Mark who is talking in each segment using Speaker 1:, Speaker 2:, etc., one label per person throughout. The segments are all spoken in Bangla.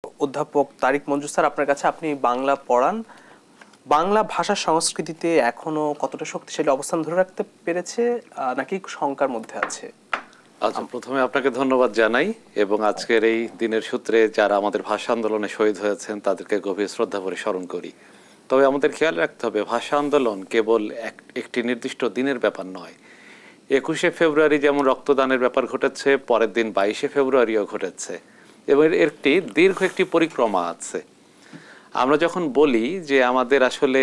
Speaker 1: অধ্যাপক তারিক মঞ্জুর স্যার, আপনার কাছে, আপনি বাংলা পড়ান। বাংলা ভাষা সংস্কৃতিতে এখনো কতটা শক্তিশালী অবস্থান ধরে রাখতে পেরেছে, নাকি শঙ্কার মধ্যে আছে?
Speaker 2: আচ্ছা, প্রথমে আপনাকে ধন্যবাদ জানাই এবং আজকের এই দিনের সূত্রে যারা আমাদের ভাষা আন্দোলনে শহীদ হয়েছেন তাদেরকে গভীর শ্রদ্ধা ভরে স্মরণ করি। তবে আমাদের খেয়াল রাখতে হবে, ভাষা আন্দোলন কেবল একটি নির্দিষ্ট দিনের ব্যাপার নয়। 21শে ফেব্রুয়ারি যেমন রক্তদানের ব্যাপার ঘটেছে, পরের দিন 22শে ফেব্রুয়ারিও ঘটেছে এবং একটি দীর্ঘ একটি পরিক্রমা আছে। আমরা যখন বলি যে আমাদের আসলে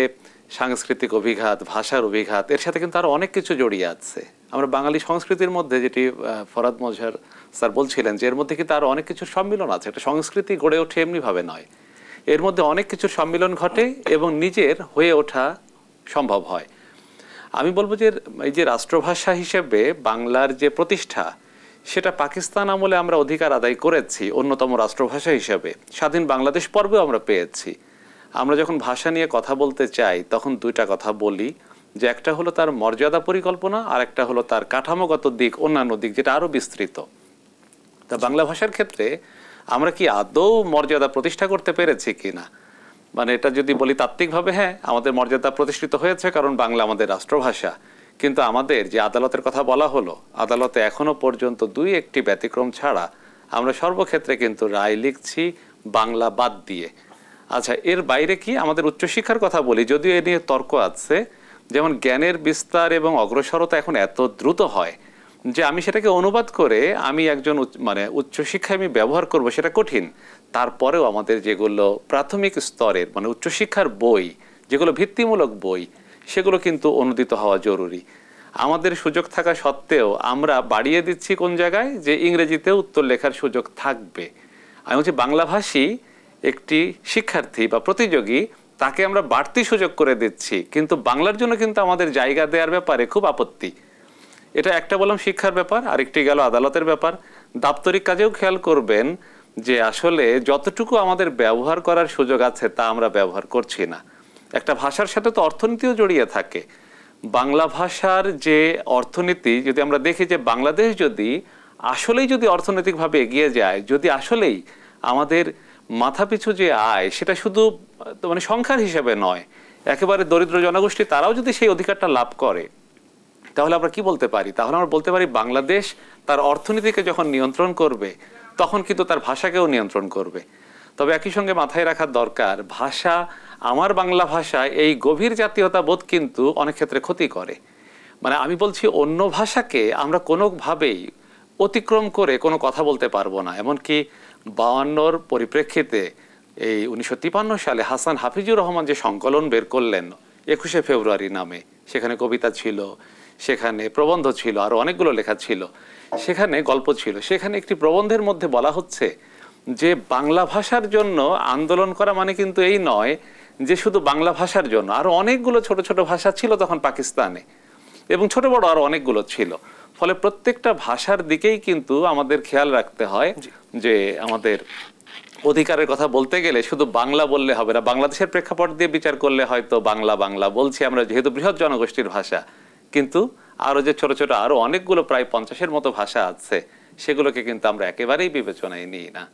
Speaker 2: সাংস্কৃতিক অভিঘাত, ভাষার অভিঘাত, এর সাথে কিন্তু আরো অনেক কিছু জড়িয়ে আছে। আমরা বাঙালি সংস্কৃতির মধ্যে, যেটি ফরহাদ মজহার স্যার বলছিলেন, যে এর মধ্যে কিন্তু আরো অনেক কিছুর সম্মিলন আছে। একটা সংস্কৃতি গড়ে ওঠে এমনি ভাবে নয়, এর মধ্যে অনেক কিছুর সম্মিলন ঘটে এবং নিজের হয়ে ওঠা সম্ভব হয়। আমি বলবো যে এই যে রাষ্ট্রভাষা হিসেবে বাংলার যে প্রতিষ্ঠা, সেটা পাকিস্তান আমলে আমরা অধিকার আদায় করেছি অন্যতম রাষ্ট্রভাষা হিসেবে। স্বাধীন বাংলাদেশ পর্বেও আমরা পেয়েছি। আমরা যখন ভাষা নিয়ে কথা বলতে চাই তখন দুইটা কথা বলি, যে একটা হলো তার মর্যাদা পরিকল্পনা, আর একটা হলো তার কাঠামোগত দিক, অন্যান্য দিক যেটা আরো বিস্তৃত। তা বাংলা ভাষার ক্ষেত্রে আমরা কি আদৌ মর্যাদা প্রতিষ্ঠা করতে পেরেছি কিনা, মানে এটা যদি বলি তাত্ত্বিকভাবে, হ্যাঁ, আমাদের মর্যাদা প্রতিষ্ঠিত হয়েছে, কারণ বাংলা আমাদের রাষ্ট্রভাষা। কিন্তু আমাদের যে আদালতের কথা বলা হলো, আদালতে এখনো পর্যন্ত দুই একটি ব্যতিক্রম ছাড়া আমরা সর্বক্ষেত্রে কিন্তু রায় লিখছি বাংলা বাদ দিয়ে। আচ্ছা, এর বাইরে কি আমাদের উচ্চশিক্ষার কথা বলি, যদিও এ নিয়ে তর্ক আছে। যেমন জ্ঞানের বিস্তার এবং অগ্রসরতা এখন এত দ্রুত হয় যে আমি সেটাকে অনুবাদ করে আমি একজন মানে উচ্চশিক্ষায় আমি ব্যবহার করব, সেটা কঠিন। তারপরেও আমাদের যেগুলো প্রাথমিক স্তরের মানে উচ্চশিক্ষার বই, যেগুলো ভিত্তিমূলক বই, সেগুলো কিন্তু অনুদিত হওয়া জরুরি। আমাদের সুযোগ থাকা সত্ত্বেও আমরা বাড়িয়ে দিচ্ছি কোন জায়গায়, যে ইংরেজিতে উত্তর লেখার সুযোগ থাকবে। আমি বলছি বাংলাভাষী একটি শিক্ষার্থী বা প্রতিযোগী, তাকে আমরা বাড়তি সুযোগ করে দিচ্ছি, কিন্তু বাংলার জন্য কিন্তু আমাদের জায়গা দেওয়ার ব্যাপারে খুব আপত্তি। এটা একটা বললাম শিক্ষার ব্যাপার, আরেকটি গেল আদালতের ব্যাপার। দাপ্তরিক কাজেও খেয়াল করবেন যে আসলে যতটুকু আমাদের ব্যবহার করার সুযোগ আছে তা আমরা ব্যবহার করছি না। একটা ভাষার সাথে তো অর্থনীতিও জড়িয়ে থাকে। বাংলা ভাষার যে অর্থনীতি, যদি আমরা দেখি যে বাংলাদেশ যদি আসলেই যদি অর্থনৈতিকভাবে এগিয়ে যায়, যদি আসলেই আমাদের মাথাপিছু যে আয় সেটা শুধু মানে সংখ্যার হিসেবে নয়, একেবারে দরিদ্র জনগোষ্ঠী তারাও যদি সেই অধিকারটা লাভ করে, তাহলে আমরা কি বলতে পারি? তাহলে আমরা বলতে পারি বাংলাদেশ তার অর্থনীতিকে যখন নিয়ন্ত্রণ করবে তখন কিন্তু তার ভাষাকেও নিয়ন্ত্রণ করবে। তবে একই সঙ্গে মাথায় রাখার দরকার, ভাষা, আমার বাংলা ভাষা, এই গভীর জাতীয়তা বোধ কিন্তু অনেক ক্ষেত্রে ক্ষতি করে। মানে আমি বলছি অন্য ভাষাকে আমরা কোনোভাবেই অতিক্রম করে কোনো কথা বলতে পারবো না। এমনকি 52-র পরিপ্রেক্ষিতে এই 1953 সালে হাসান হাফিজুর রহমান যে সংকলন বের করলেন 21শে ফেব্রুয়ারি নামে, সেখানে কবিতা ছিল, সেখানে প্রবন্ধ ছিল, আরো অনেকগুলো লেখা ছিল, সেখানে গল্প ছিল। সেখানে একটি প্রবন্ধের মধ্যে বলা হচ্ছে যে বাংলা ভাষার জন্য আন্দোলন করা মানে কিন্তু এই নয় যে শুধু বাংলা ভাষার জন্য, আরো অনেকগুলো ছোট ছোট ভাষা ছিল তখন পাকিস্তানে, এবং ছোট বড় আরো অনেকগুলো ছিল। ফলে প্রত্যেকটা ভাষার দিকেই কিন্তু আমাদের খেয়াল রাখতে হয় যে আমাদের অধিকারের কথা বলতে গেলে শুধু বাংলা বললে হবে না। বাংলাদেশের প্রেক্ষাপট দিয়ে বিচার করলে হয়তো বাংলা বাংলা বলছি আমরা, যেহেতু বৃহৎ জনগোষ্ঠীর ভাষা, কিন্তু আরো যে ছোট ছোট আরো অনেকগুলো প্রায় 50-এর মতো ভাষা আছে, সেগুলোকে কিন্তু আমরা একেবারেই বিবেচনায় নিই না।